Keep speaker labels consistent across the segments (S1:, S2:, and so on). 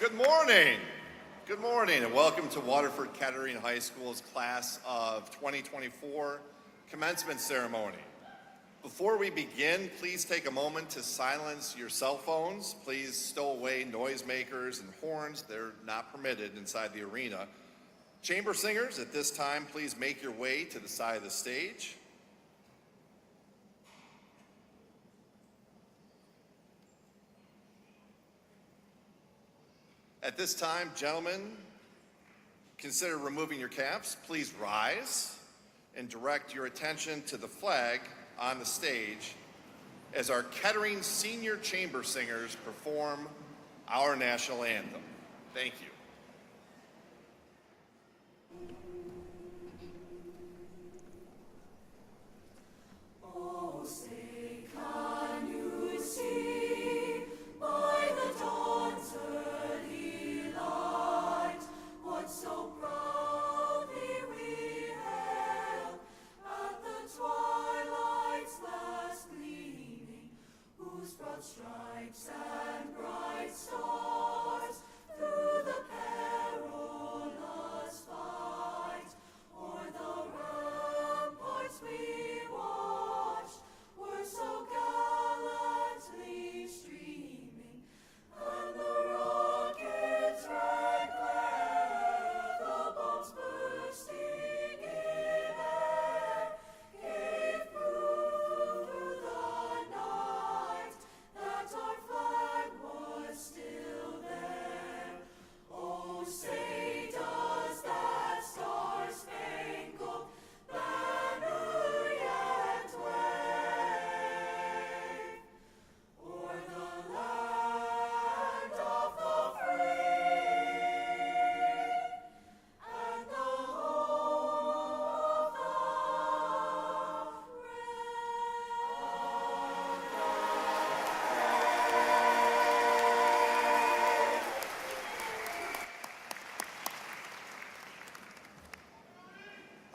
S1: Good morning. Good morning and welcome to Waterford Kettering High School's class of 2024 commencement ceremony. Before we begin, please take a moment to silence your cell phones. Please stow away noisemakers and horns. They're not permitted inside the arena. Chamber singers, at this time, please make your way to the side of the stage. At this time, gentlemen, consider removing your caps. Please rise and direct your attention to the flag on the stage as our Kettering Senior Chamber Singers perform our national anthem. Thank you.
S2: Oh, say, can you see by the dawn's early light what so proudly we hailed at the twilight's last gleaming, whose broad stripes and bright stars through the perilous fight o'er the ramparts we watched were so gallantly streaming, and the rocket's red glare, the bombs bursting in air, gave proof through the night that our flag was still there. Oh, say does that star-spangled banner yet wave o'er the land of the free and the home of the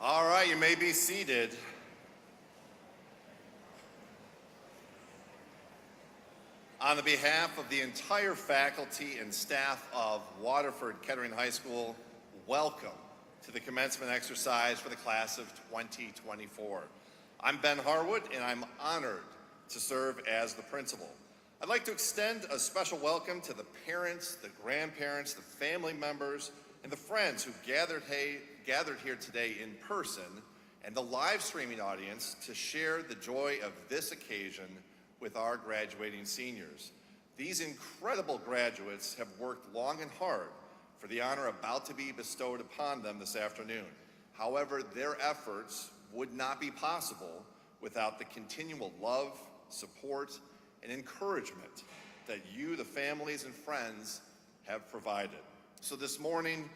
S1: All right, you may be seated. On the behalf of the entire faculty and staff of Waterford Kettering High School, welcome to the commencement exercise for the class of 2024. I'm Ben Harwood, and I'm honored to serve as the principal. I'd like to extend a special welcome to the parents, the grandparents, the family members, and the friends who gathered here today in person, and the live streaming audience to share the joy of this occasion with our graduating seniors. These incredible graduates have worked long and hard for the honor about to be bestowed upon them this afternoon. However, their efforts would not be possible without the continual love, support, and encouragement that you, the families and friends, have provided. So this morning,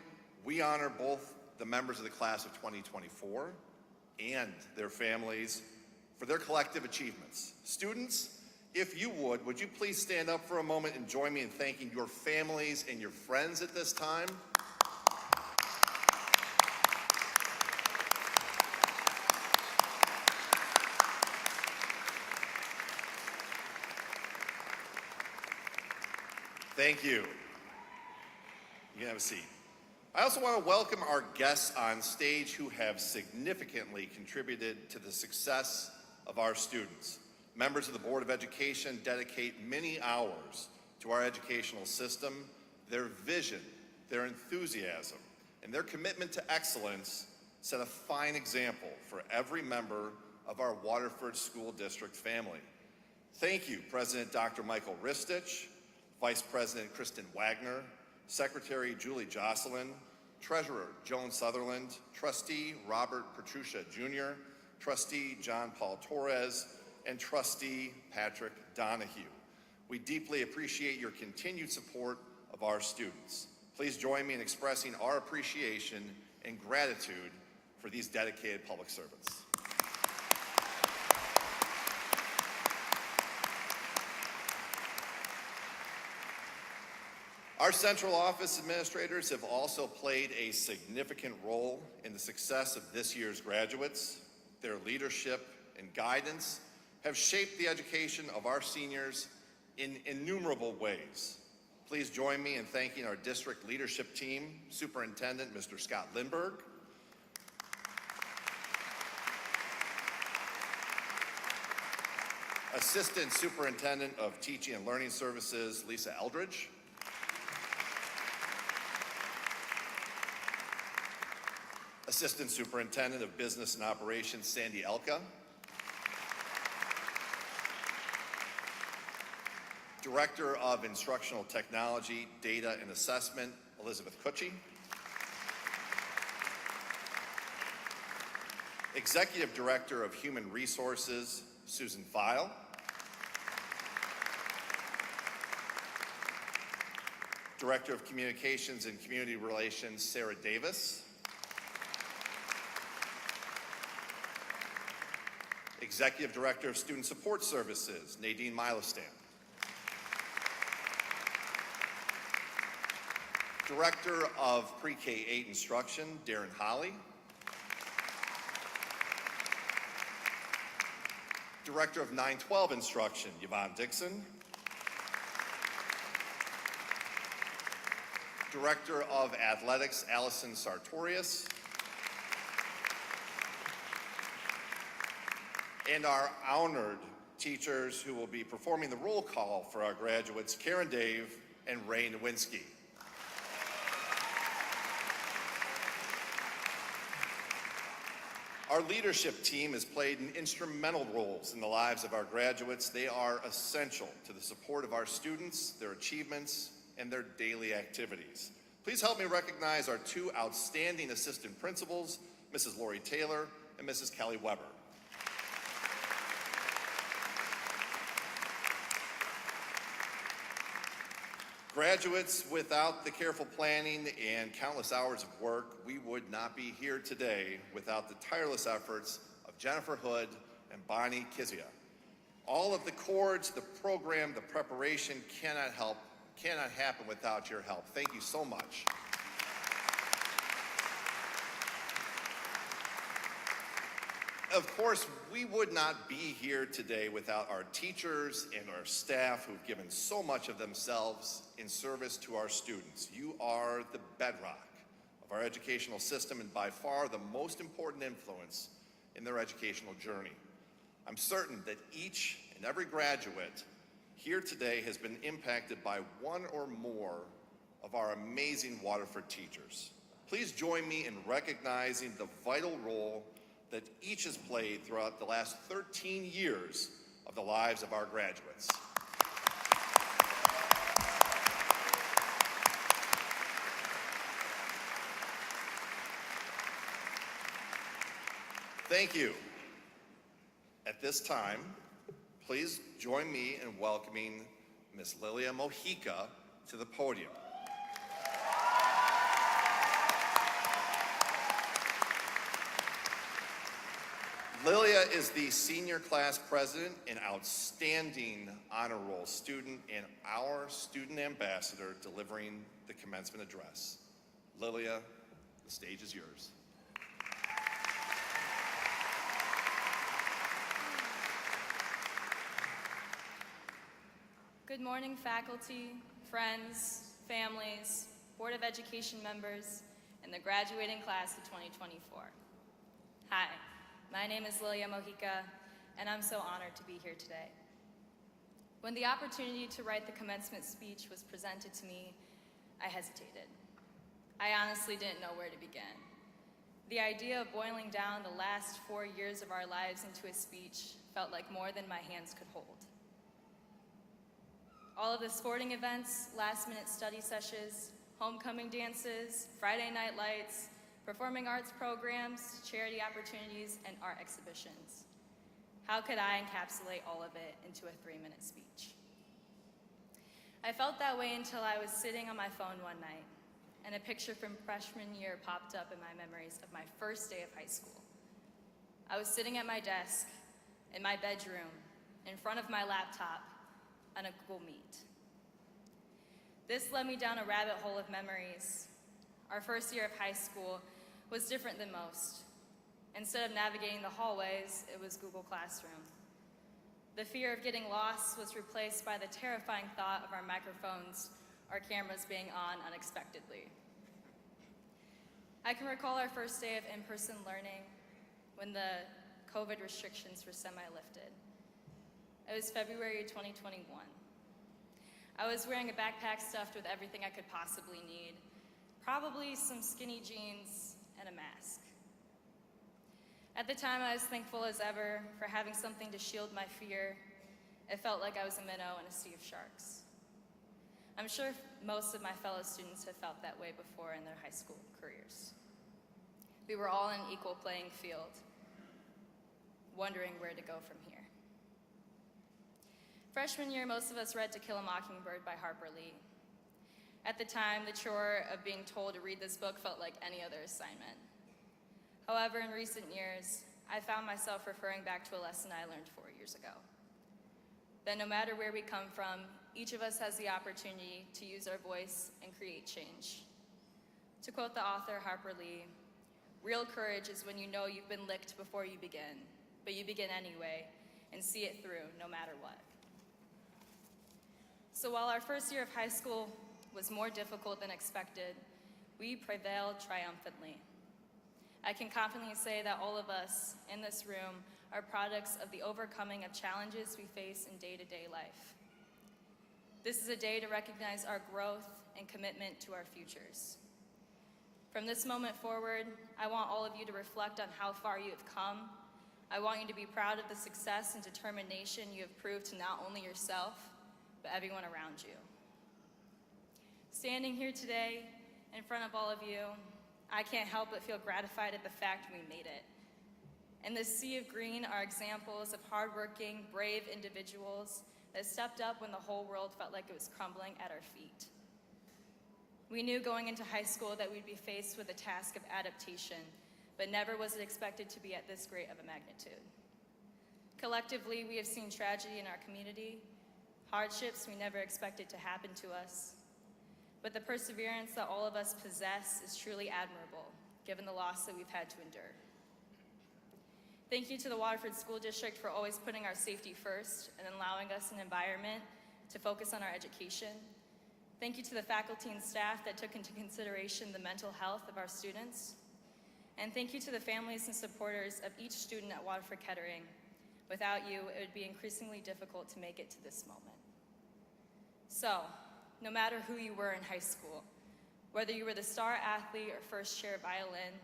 S1: we honor both the members of the class of 2024 and their families for their collective achievements. Students, if you would you please stand up for a moment and join me in thanking your families and your friends at this time? Thank you. You can have a seat. I also want to welcome our guests on stage who have significantly contributed to the success of our students. Members of the Board of Education dedicate many hours to our educational system. Their vision, their enthusiasm, and their commitment to excellence set a fine example for every member of our Waterford School District family. Thank you, President Dr. Michael Ristich, Vice President Kristen Wagner, Secretary Julie Jocelyn, Treasurer Joan Sutherland, Trustee Robert Petrucia Jr., Trustee John Paul Torres, and Trustee Patrick Donahue. We deeply appreciate your continued support of our students. Please join me in expressing our appreciation and gratitude for these dedicated public servants. Our central office administrators have also played a significant role in the success of this year's graduates. Their leadership and guidance have shaped the education of our seniors in innumerable ways. Please join me in thanking our district leadership team, Superintendent Mr. Scott Lindberg, Assistant Superintendent of Teaching and Learning Services, Lisa Eldridge, Assistant Superintendent of Business and Operations, Sandy Elka, Director of Instructional Technology, Data and Assessment, Elizabeth Cucci, Executive Director of Human Resources, Susan File, Director of Communications and Community Relations, Sarah Davis, Executive Director of Student Support Services, Nadine Milestam, Director of Pre-K-8 Instruction, Darren Holly, Director of 9-12 Instruction, Yvonne Dixon, Director of Athletics, Allison Sartorius, and our honored teachers who will be performing the roll call for our graduates, Karen Dave and Ray Nowinski. Our leadership team has played instrumental roles in the lives of our graduates. They are essential to the support of our students, their achievements, and their daily activities. Please help me recognize our two outstanding assistant principals, Mrs. Lori Taylor and Mrs. Kelly Weber. Graduates, without the careful planning and countless hours of work, we would not be here today without the tireless efforts of Jennifer Hood and Bonnie Kizia. All of the chords, the program, the preparation cannot happen without your help. Thank you so much. Of course, we would not be here today without our teachers and our staff who've given so much of themselves in service to our students. You are the bedrock of our educational system and by far the most important influence in their educational journey. I'm certain that each and every graduate here today has been impacted by one or more of our amazing Waterford teachers. Please join me in recognizing the vital role that each has played throughout the last 13 years of the lives of our graduates. Thank you. At this time, please join me in welcoming Ms. Lilia Mojica to the podium. Lilia is the senior class president and outstanding honor roll student and our student ambassador delivering the commencement address. Lilia, the stage is yours.
S3: Good morning, faculty, friends, families, Board of Education members, and the graduating class of 2024. Hi. My name is Lilia Mojica, and I'm so honored to be here today. When the opportunity to write the commencement speech was presented to me, I hesitated. I honestly didn't know where to begin. The idea of boiling down the last 4 years of our lives into a speech felt like more than my hands could hold. All of the sporting events, last-minute study sessions, homecoming dances, Friday night lights, performing arts programs, charity opportunities, and art exhibitions. How could I encapsulate all of it into a 3-minute speech? I felt that way until I was sitting on my phone one night, and a picture from freshman year popped up in my memories of my first day of high school. I was sitting at my desk, in my bedroom, in front of my laptop, on a Google Meet. This led me down a rabbit hole of memories. Our first year of high school was different than most. Instead of navigating the hallways, it was Google Classroom. The fear of getting lost was replaced by the terrifying thought of our microphones our cameras being on unexpectedly. I can recall our first day of in-person learning when the COVID restrictions were semi-lifted. It was February 2021. I was wearing a backpack stuffed with everything I could possibly need, probably some skinny jeans and a mask. At the time, I was thankful as ever for having something to shield my fear. It felt like I was a minnow in a sea of sharks. I'm sure most of my fellow students have felt that way before in their high school careers. We were all in an equal playing field, wondering where to go from here. Freshman year, most of us read To Kill a Mockingbird by Harper Lee. At the time, the chore of being told to read this book felt like any other assignment. However, in recent years, I found myself referring back to a lesson I learned 4 years ago. That no matter where we come from, each of us has the opportunity to use our voice and create change. To quote the author Harper Lee, "Real courage is when you know you've been licked before you begin, but you begin anyway and see it through no matter what." So while our first year of high school was more difficult than expected, we prevailed triumphantly. I can confidently say that all of us in this room are products of the overcoming of challenges we face in day-to-day life. This is a day to recognize our growth and commitment to our futures. From this moment forward, I want all of you to reflect on how far you have come. I want you to be proud of the success and determination you have proved to not only yourself, but everyone around you. Standing here today in front of all of you, I can't help but feel gratified at the fact we made it. In this sea of green are examples of hardworking, brave individuals that stepped up when the whole world felt like it was crumbling at our feet. We knew going into high school that we'd be faced with the task of adaptation, but never was it expected to be at this great of a magnitude. Collectively, we have seen tragedy in our community, hardships we never expected to happen to us, but the perseverance that all of us possess is truly admirable, given the loss that we've had to endure. Thank you to the Waterford School District for always putting our safety first and allowing us an environment to focus on our education. Thank you to the faculty and staff that took into consideration the mental health of our students. And thank you to the families and supporters of each student at Waterford Kettering. Without you, it would be increasingly difficult to make it to this moment. So, no matter who you were in high school, whether you were the star athlete or first chair violin,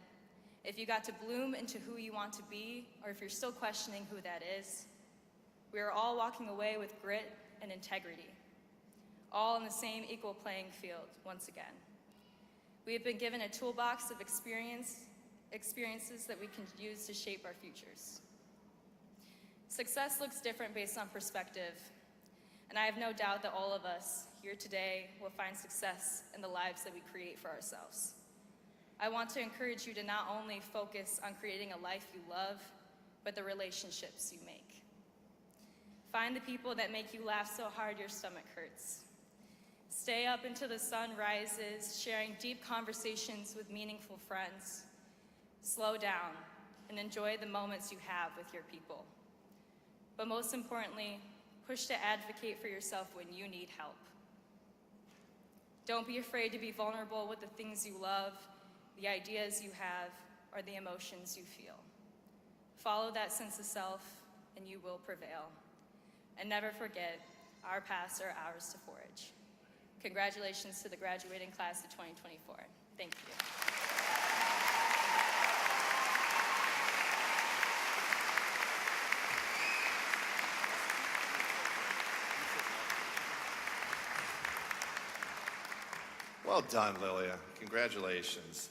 S3: if you got to bloom into who you want to be, or if you're still questioning who that is, we are all walking away with grit and integrity, all in the same equal playing field once again. We have been given a toolbox of experiences that we can use to shape our futures. Success looks different based on perspective, and I have no doubt that all of us here today will find success in the lives that we create for ourselves. I want to encourage you to not only focus on creating a life you love, but the relationships you make. Find the people that make you laugh so hard your stomach hurts. Stay up until the sun rises, sharing deep conversations with meaningful friends. Slow down and enjoy the moments you have with your people. But most importantly, push to advocate for yourself when you need help. Don't be afraid to be vulnerable with the things you love, the ideas you have, or the emotions you feel. Follow that sense of self, and you will prevail. And never forget, our paths are ours to forge. Congratulations to the graduating class of 2024. Thank you.
S1: Well done, Lilia. Congratulations.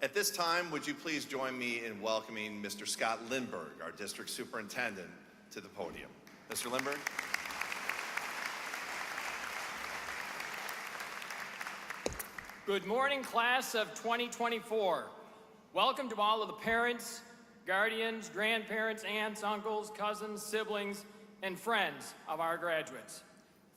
S1: At this time, would you please join me in welcoming Mr. Scott Lindberg, our district superintendent, to the podium. Mr. Lindberg.
S4: Good morning, class of 2024. Welcome to all of the parents, guardians, grandparents, aunts, uncles, cousins, siblings, and friends of our graduates.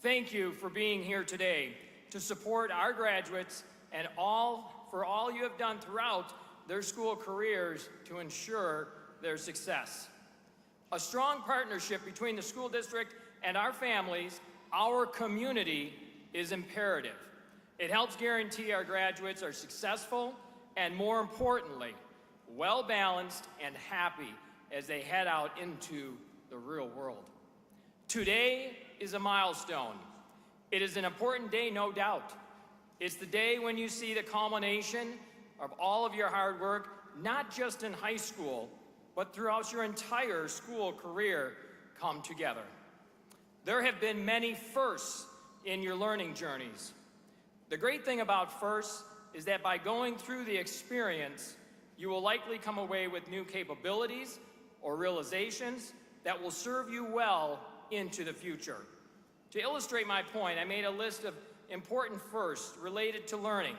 S4: Thank you for being here today to support our graduates and for all you have done throughout their school careers to ensure their success. A strong partnership between the school district and our families, our community, is imperative. It helps guarantee our graduates are successful and, more importantly, well-balanced and happy as they head out into the real world. Today is a milestone. It is an important day, no doubt. It's the day when you see the culmination of all of your hard work, not just in high school, but throughout your entire school career, come together. There have been many firsts in your learning journeys. The great thing about firsts is that by going through the experience, you will likely come away with new capabilities or realizations that will serve you well into the future. To illustrate my point, I made a list of important firsts related to learning.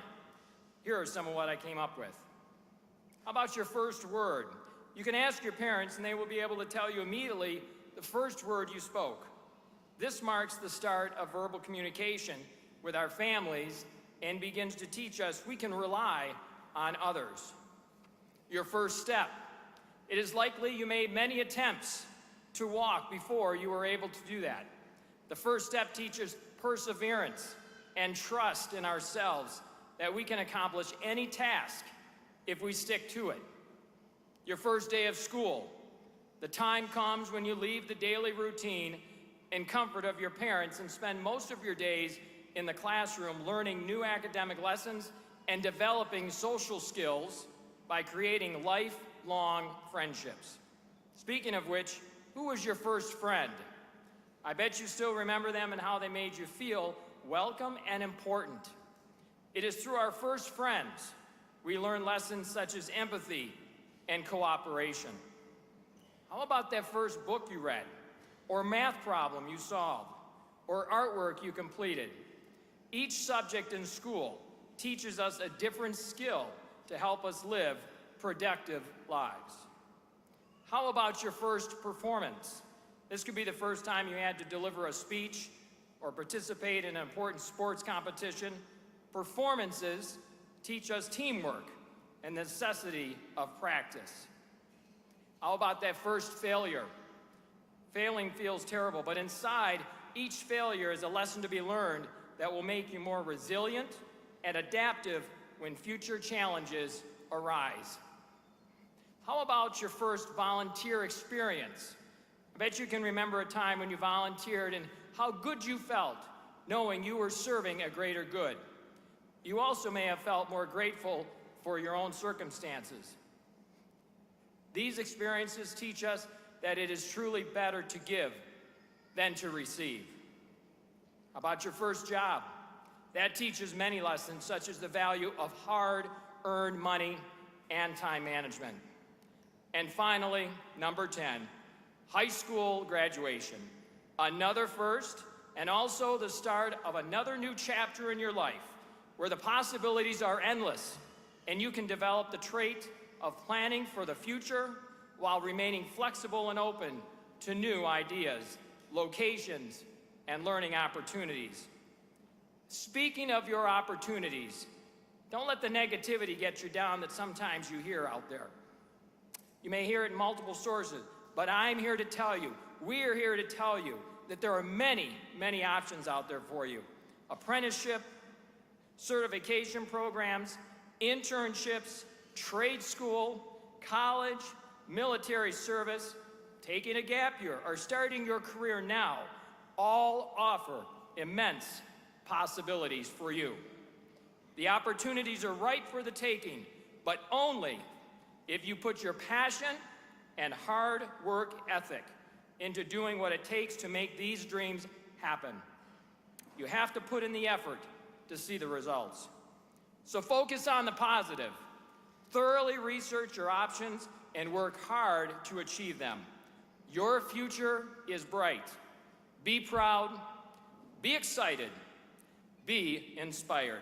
S4: Here are some of what I came up with. How about your first word? You can ask your parents and they will be able to tell you immediately the first word you spoke. This marks the start of verbal communication with our families and begins to teach us we can rely on others. Your first step. It is likely you made many attempts to walk before you were able to do that. The first step teaches perseverance and trust in ourselves that we can accomplish any task if we stick to it. Your first day of school. The time comes when you leave the daily routine and comfort of your parents and spend most of your days in the classroom learning new academic lessons and developing social skills by creating lifelong friendships. Speaking of which, who was your first friend? I bet you still remember them and how they made you feel welcome and important. It is through our first friends we learn lessons such as empathy and cooperation. How about that first book you read, or math problem you solved, or artwork you completed? Each subject in school teaches us a different skill to help us live productive lives. How about your first performance? This could be the first time you had to deliver a speech or participate in an important sports competition. Performances teach us teamwork and the necessity of practice. How about that first failure? Failing feels terrible, but inside each failure is a lesson to be learned that will make you more resilient and adaptive when future challenges arise. How about your first volunteer experience? I bet you can remember a time when you volunteered and how good you felt knowing you were serving a greater good. You also may have felt more grateful for your own circumstances. These experiences teach us that it is truly better to give than to receive. How about your first job? That teaches many lessons, such as the value of hard-earned money and time management. And finally, number 10, high school graduation. Another first, and also the start of another new chapter in your life, where the possibilities are endless, and you can develop the trait of planning for the future while remaining flexible and open to new ideas, locations, and learning opportunities. Speaking of your opportunities, don't let the negativity get you down that sometimes you hear out there. You may hear it in multiple sources, but I'm here to tell you, we're here to tell you that there are many, many options out there for you. Apprenticeship, certification programs, internships, trade school, college, military service, taking a gap year, or starting your career now, all offer immense possibilities for you. The opportunities are ripe for the taking, but only if you put your passion and hard work ethic into doing what it takes to make these dreams happen. You have to put in the effort to see the results. So focus on the positive. Thoroughly research your options and work hard to achieve them. Your future is bright. Be proud, be excited, be inspired.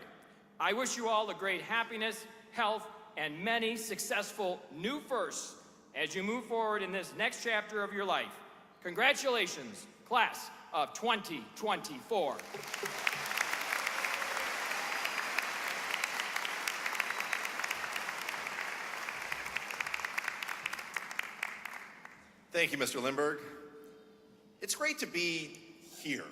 S4: I wish you all a great happiness, health, and many successful new firsts as you move forward in this next chapter of your life. Congratulations, class of 2024.
S1: Thank you, Mr. Lindberg. It's great to be here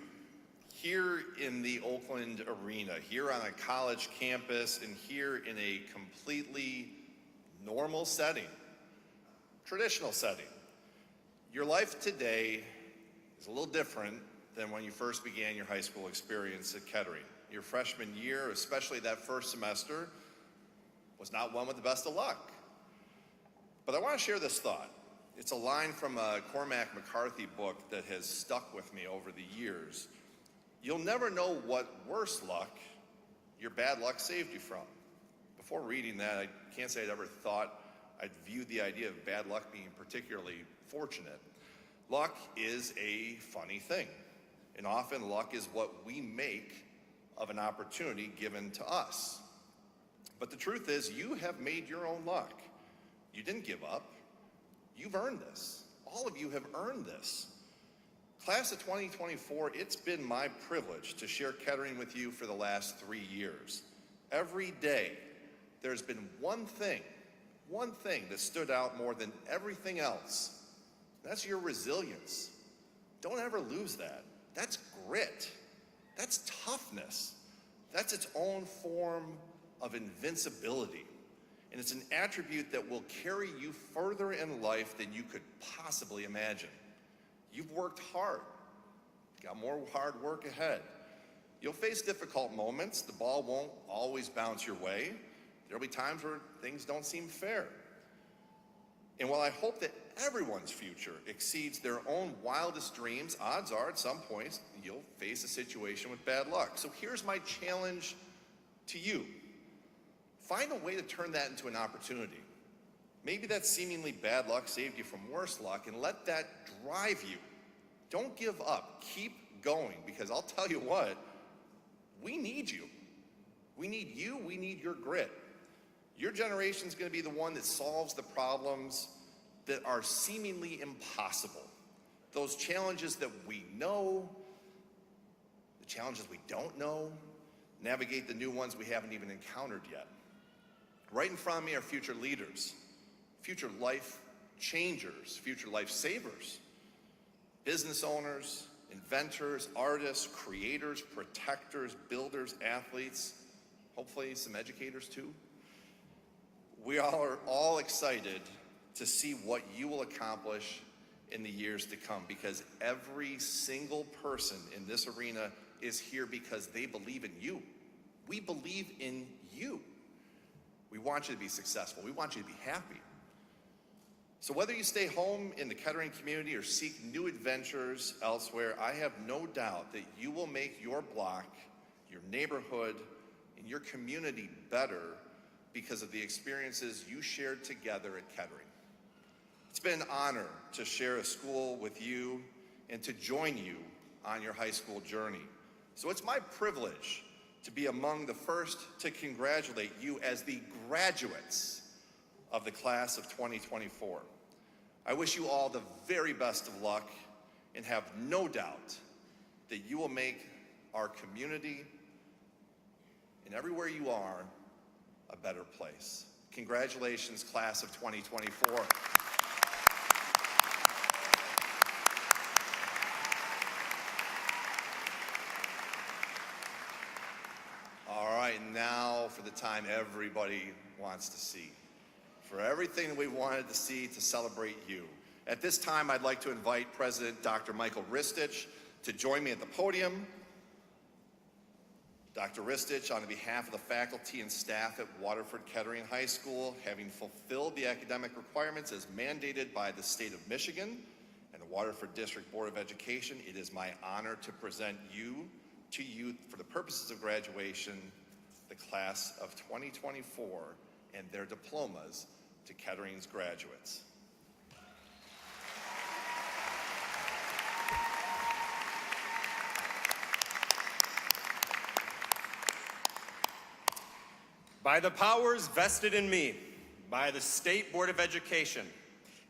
S1: here in the Oakland arena, here on a college campus, and here in a completely normal setting, traditional setting. Your life today is a little different than when you first began your high school experience at Kettering. Your freshman year, especially that first semester, was not one with the best of luck. But I want to share this thought. It's a line from a Cormac McCarthy book that has stuck with me over the years. You'll never know what worse luck your bad luck saved you from. Before reading that, I can't say I'd ever thought I'd viewed the idea of bad luck being particularly fortunate. Luck is a funny thing, and often luck is what we make of an opportunity given to us. But the truth is, you have made your own luck. You didn't give up. You've earned this. All of you have earned this. Class of 2024, it's been my privilege to share Kettering with you for the last 3 years. Every day, there's been one thing that stood out more than everything else. That's your resilience. Don't ever lose that. That's grit. That's toughness. That's its own form of invincibility. And it's an attribute that will carry you further in life than you could possibly imagine. You've worked hard, got more hard work ahead. You'll face difficult moments. The ball won't always bounce your way. There'll be times where things don't seem fair. And while I hope that everyone's future exceeds their own wildest dreams, odds are at some point you'll face a situation with bad luck. So here's my challenge to you. Find a way to turn that into an opportunity. Maybe that seemingly bad luck saved you from worse luck, and let that drive you. Don't give up. Keep going, because I'll tell you what, we need you. We need you. We need your grit. Your generation's going to be the one that solves the problems that are seemingly impossible. Those challenges that we know, the challenges we don't know, navigate the new ones we haven't even encountered yet. Right in front of me are future leaders, future life changers, future life savers, business owners, inventors, artists, creators, protectors, builders, athletes, hopefully some educators too. We are all excited to see what you will accomplish in the years to come, because every single person in this arena is here because they believe in you. We believe in you. We want you to be successful. We want you to be happy. So whether you stay home in the Kettering community or seek new adventures elsewhere, I have no doubt that you will make your block, your neighborhood, and your community better because of the experiences you shared together at Kettering. It's been an honor to share a school with you and to join you on your high school journey. So it's my privilege to be among the first to congratulate you as the graduates of the class of 2024. I wish you all the very best of luck and have no doubt that you will make our community and everywhere you are a better place. Congratulations, class of 2024. All right, now for the time everybody wants to see. For everything that we wanted to see to celebrate you. At this time, I'd like to invite President Dr. Michael Ristich to join me at the podium. Dr. Ristich, on behalf of the faculty and staff at Waterford Kettering High School, having fulfilled the academic requirements as mandated by the state of Michigan and the Waterford District Board of Education, it is my honor to present you to you for the purposes of graduation, the class of 2024 and their diplomas to Kettering's graduates.
S5: By the powers vested in me by the State Board of Education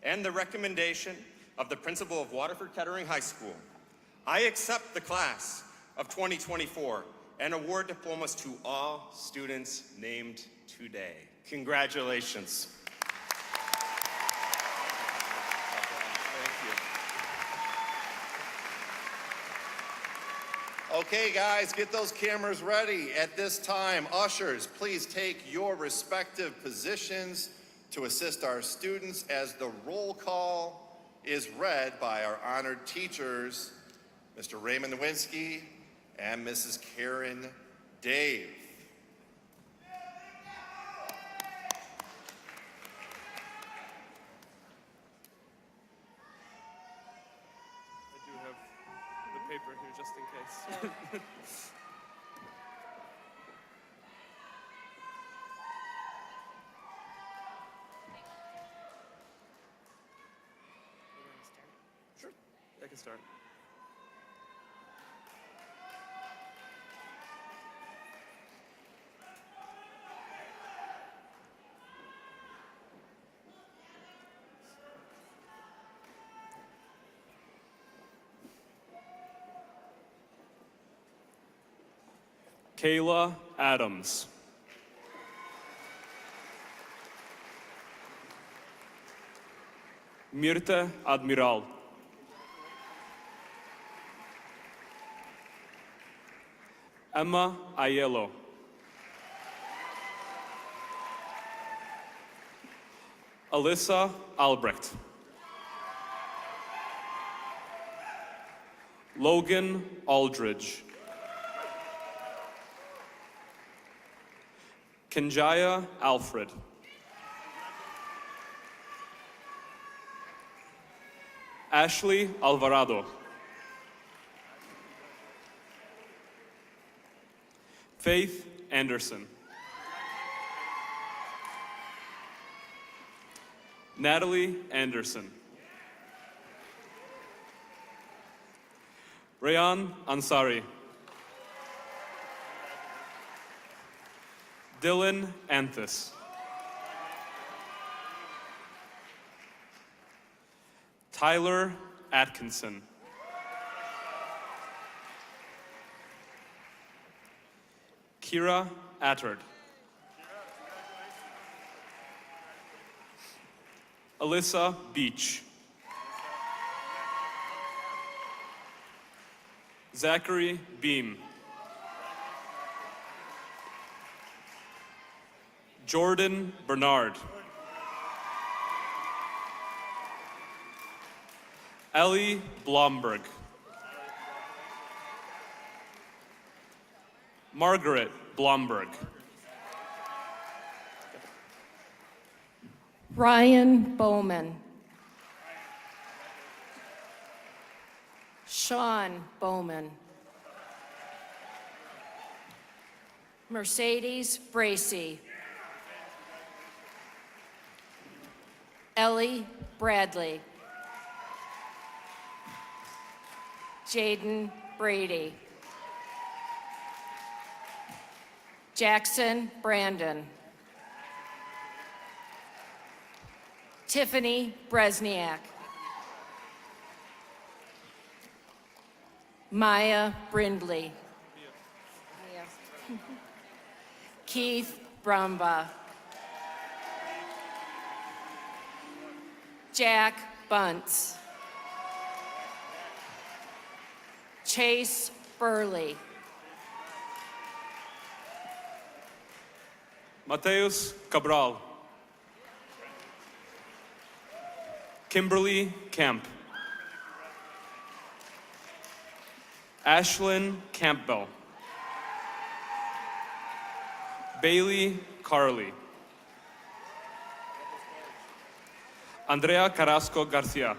S5: and the recommendation of the principal of Waterford Kettering High School, I accept the class of 2024 and award diplomas to all students named today. Congratulations.
S1: Okay, guys, get those cameras ready. At this time, ushers, please take your respective positions to assist our students as the roll call is read by our honored teachers, Mr. Raymond Nowinski and Mrs. Karen Dave.
S6: I do have the paper here just in case. Sure, I can start. Kayla Adams. Mirte Admiral. Emma Aiello. Alyssa Albrecht. Logan Aldridge. Kenjaya Alfred. Ashley Alvarado. Faith Anderson. Natalie Anderson. Rayan Ansari. Dylan Anthus. Tyler Atkinson. Kira Attard. Alyssa Beach. Zachary Beam. Jordan Bernard. Ellie Blomberg. Margaret Blomberg.
S7: Ryan Bowman. Sean Bowman. Mercedes Bracy. Ellie Bradley. Jaden Brady. Jackson Brandon. Tiffany Bresniak. Maya Brindley. Keith Brumba. Jack Bunce. Chase Burley.
S6: Mateus Cabral. Kimberly Camp. Ashlyn Campbell. Bailey Carley. Andrea Carrasco Garcia.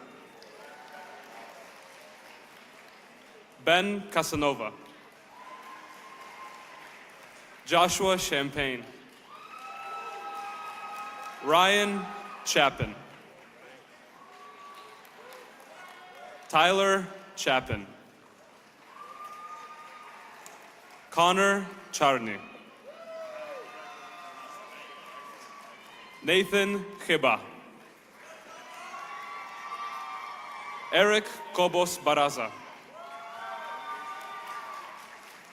S6: Ben Casanova. Joshua Champagne. Ryan Chapin. Tyler Chapin. Connor Charney. Nathan Hiba. Eric Cobos Baraza.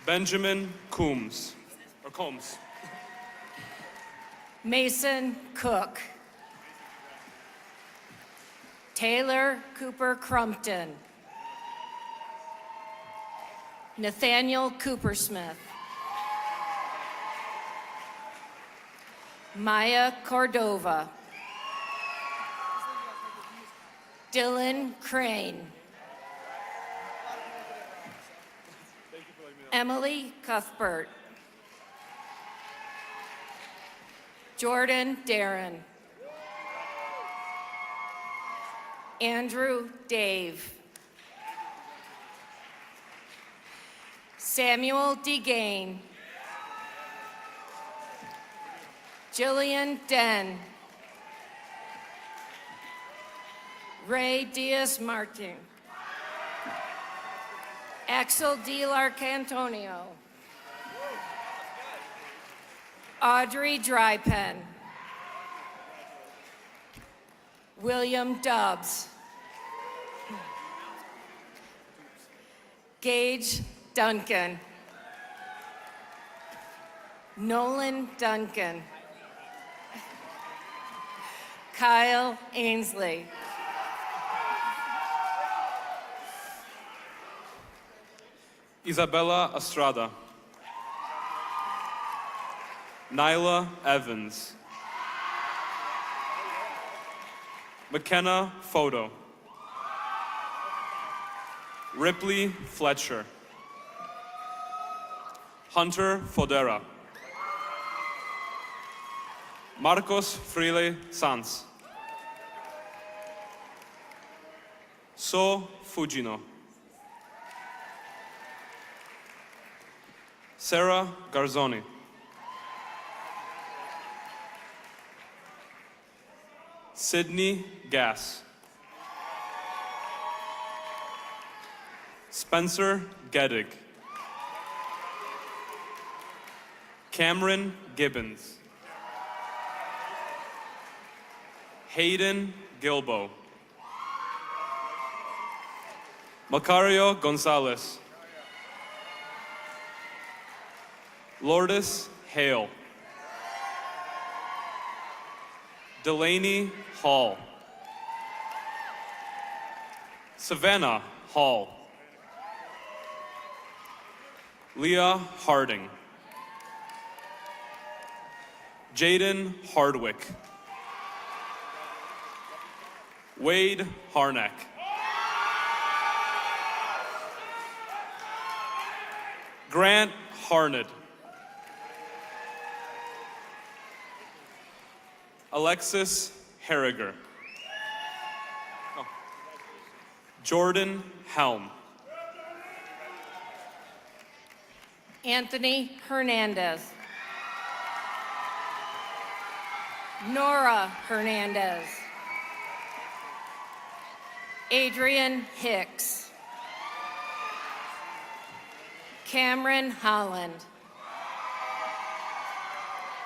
S6: Benjamin Combs.
S7: Mason Cook. Taylor Cooper Crumpton. Nathaniel Coopersmith. Maya Cordova. Dylan Crane. Emily Cuthbert. Jordan Darren. Andrew Dave. Samuel DeGain. Jillian Den. Ray Diaz Martin. Axel D. Larcantonio. Audrey Drypen. William Dubbs. Gage Duncan. Nolan Duncan. Kyle Ainsley.
S6: Isabella Estrada. Nyla Evans. McKenna Photo. Ripley Fletcher. Hunter Fodera. Marcos Frile Sanz. So Fujino. Sarah Garzoni. Sydney Gass. Spencer Geddig. Cameron Gibbons. Hayden Gilbo. Macario Gonzalez. Lourdes Hale. Delaney Hall. Savannah Hall. Leah Harding. Jaden Hardwick. Wade Harnack. Grant Harned. Alexis Harriger. Jordan Helm.
S7: Anthony Hernandez. Nora Hernandez. Adrian Hicks. Cameron Holland.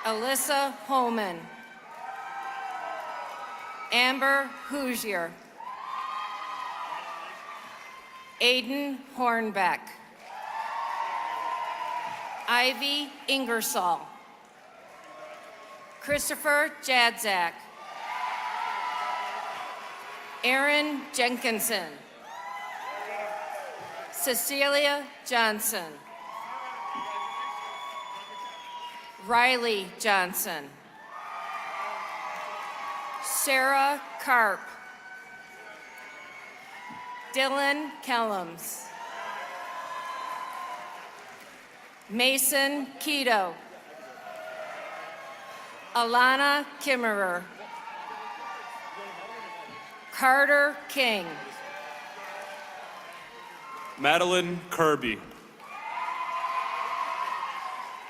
S7: Alyssa Holman. Amber Hoosier. Aiden Hornbeck. Ivy Ingersoll. Christopher Jadzak. Aaron Jenkinson. Cecilia Johnson. Riley Johnson. Sarah Karp. Dylan Kellums. Mason Keto. Alana Kimmerer. Carter King.
S6: Madeline Kirby.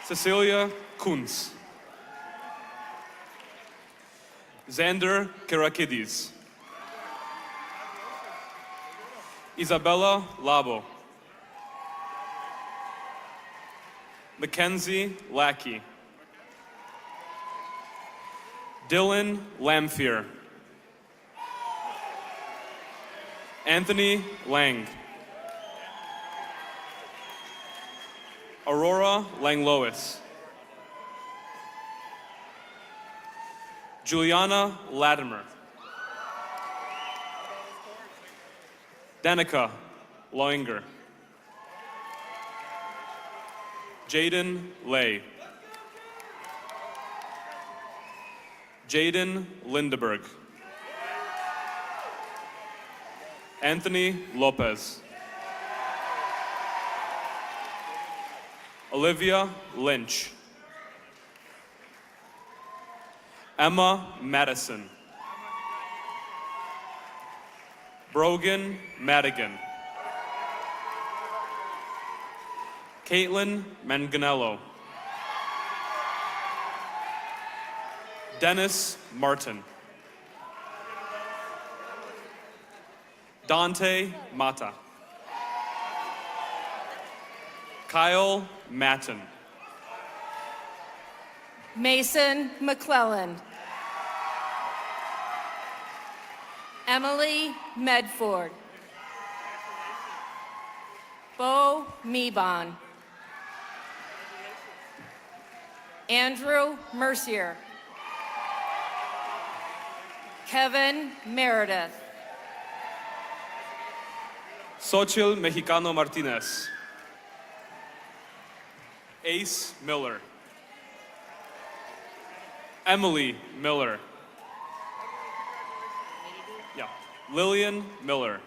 S6: Cecilia Kuntz. Xander Kirakidis. Isabella Labo. Mackenzie Lackey. Dylan Lamphere. Anthony Lang. Aurora Langlois. Juliana Latimer. Danica Loinger. Jaden Lay. Jaden Lindeberg. Anthony Lopez. Olivia Lynch. Emma Madison. Brogan Madigan. Caitlin Manganello. Dennis Martin. Dante Mata. Kyle Matten.
S7: Mason McClellan. Emily Medford. Bo Meebon. Andrew Mercier. Kevin Meredith.
S6: Xochitl Mexicano Martinez. Ace Miller. Emily Miller. Yeah. Lillian Miller.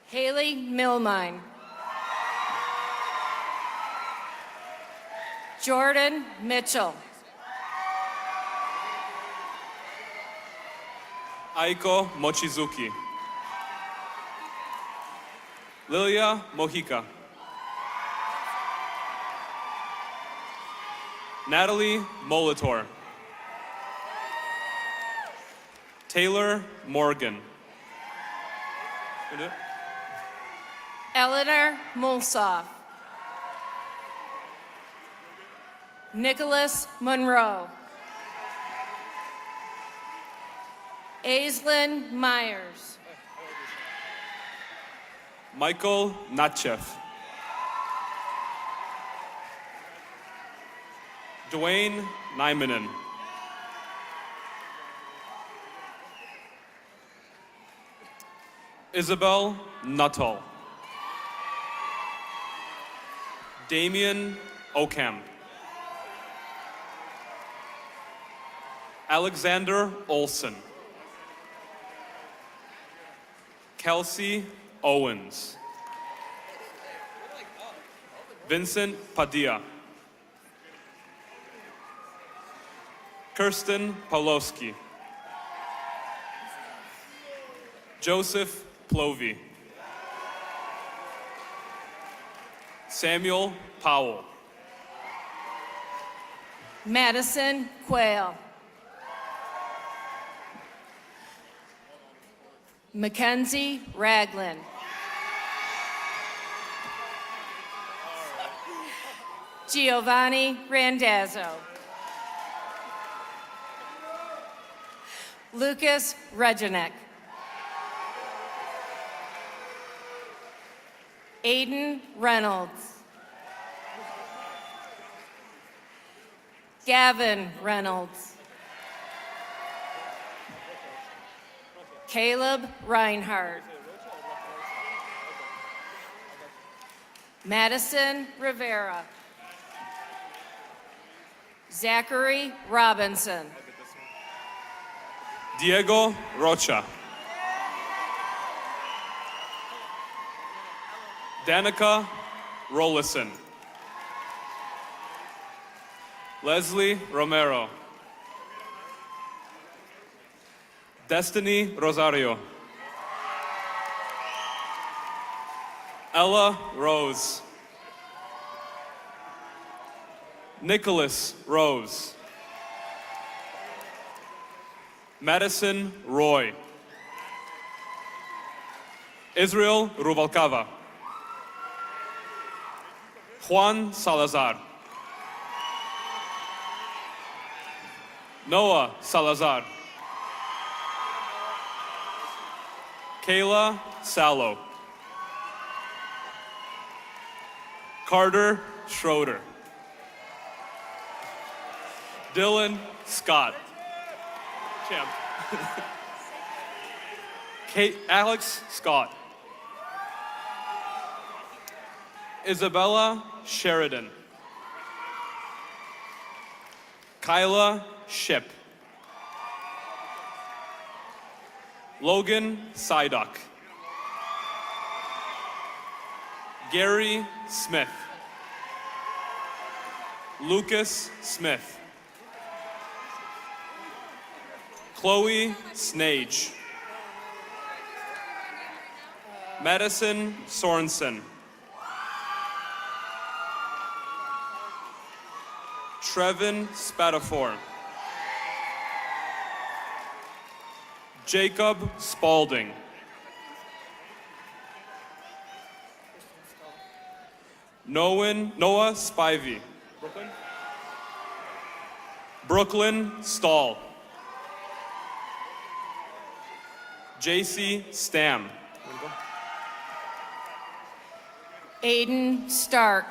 S7: Haley Milmine. Jordan Mitchell.
S6: Aiko Mochizuki. Lilia Mojica. Natalie Molitor. Taylor Morgan.
S7: Eleanor Mulsoff. Nicholas Monroe. Aislinn Myers.
S6: Michael Natchev. Dwayne Nymanen. Isabel Nuttall. Damian Okham. Alexander Olson. Kelsey Owens. Vincent Padilla. Kirsten Pawlowski. Joseph Plovey. Samuel Powell.
S7: Madison Quayle. Mackenzie Ragland. Giovanni Randazzo. Lucas Reginek. Aiden Reynolds. Gavin Reynolds. Caleb Reinhardt. Madison Rivera. Zachary Robinson.
S6: Diego Rocha. Danica Rollison. Leslie Romero. Destiny Rosario. Ella Rose. Nicholas Rose. Madison Roy. Israel Rubalcava. Juan Salazar. Noah Salazar. Kayla Sallow. Carter Schroeder. Dylan Scott. Champ. Alex Scott. Isabella Sheridan. Kyla Ship. Logan Sydock. Gary Smith. Lucas Smith. Chloe Snage. Madison Sorensen. Trevin Spatafor. Jacob Spalding. Noah Spivey. Brooklyn Stahl. JC Stam.
S7: Aiden Stark.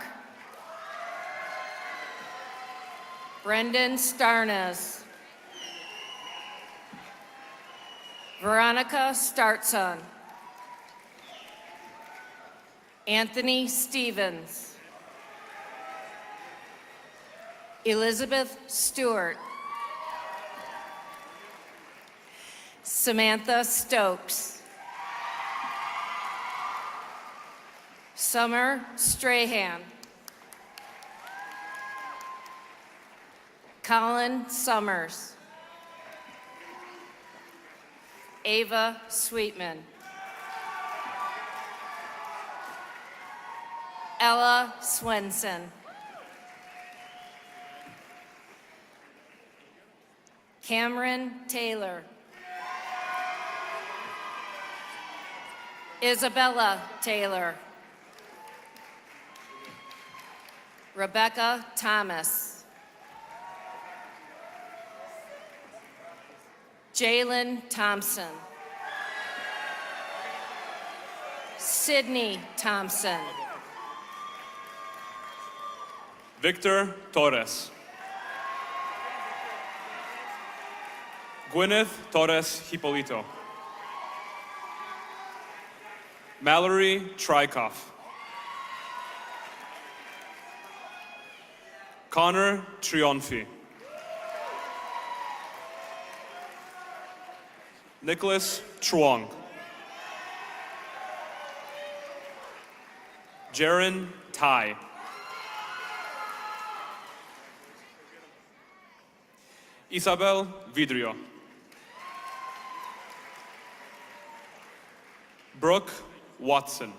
S7: Brendan Starnes. Veronica Startson. Anthony Stevens. Elizabeth Stewart. Samantha Stokes. Summer Strahan. Colin Summers. Ava Sweetman. Ella Swenson. Cameron Taylor. Isabella Taylor. Rebecca Thomas. Jalen Thompson. Sydney Thompson.
S6: Victor Torres. Gwyneth Torres Hipolito. Mallory Trikoff. Connor Trionfi. Nicholas Truong. Jaron Tai. Isabel Vidrio. Brooke Watson.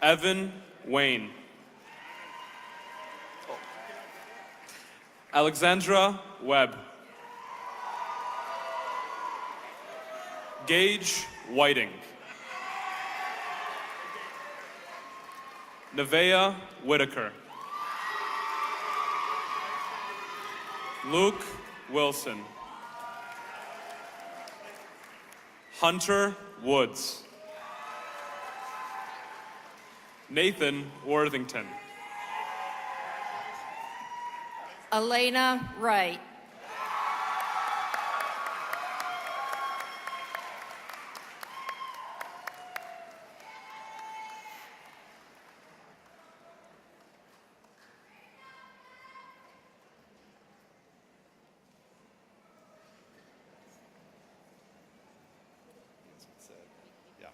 S6: Evan Wayne. Alexandra Webb. Gage Whiting. Nevaeh Whitaker. Luke Wilson. Hunter Woods. Nathan Worthington.
S7: Elena Wright.
S1: Yeah.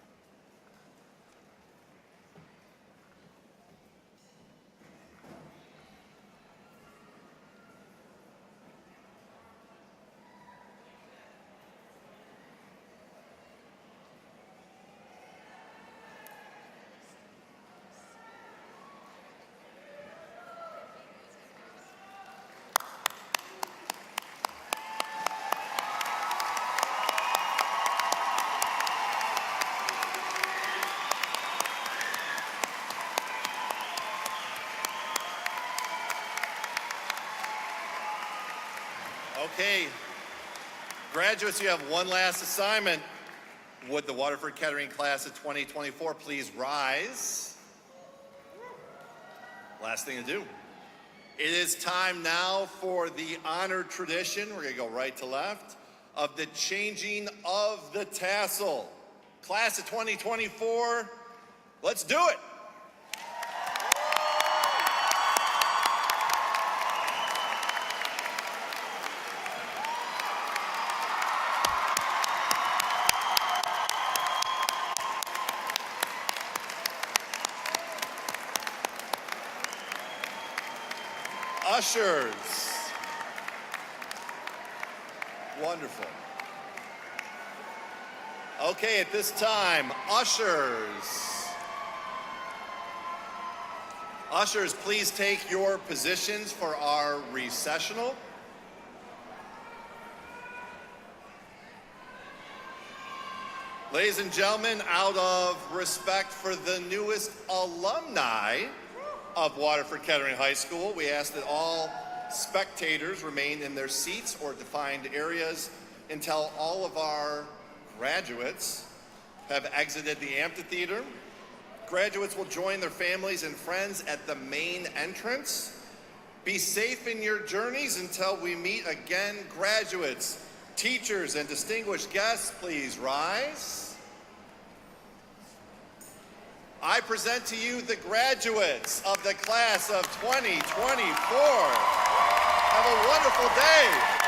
S1: Okay, graduates, you have one last assignment. Would the Waterford Kettering class of 2024 please rise? Last thing to do. It is time now for the honored tradition, we're gonna go right to left, of the changing of the tassel. Class of 2024, let's do it. Ushers. Wonderful. Okay, at this time, ushers. Ushers, please take your positions for our recessional. Ladies and gentlemen, out of respect for the newest alumni of Waterford Kettering High School, we ask that all spectators remain in their seats or defined areas until all of our graduates have exited the amphitheater. Graduates will join their families and friends at the main entrance. Be safe in your journeys until we meet again. Graduates, teachers, and distinguished guests, please rise. I present to you the graduates of the class of 2024. Have a wonderful day.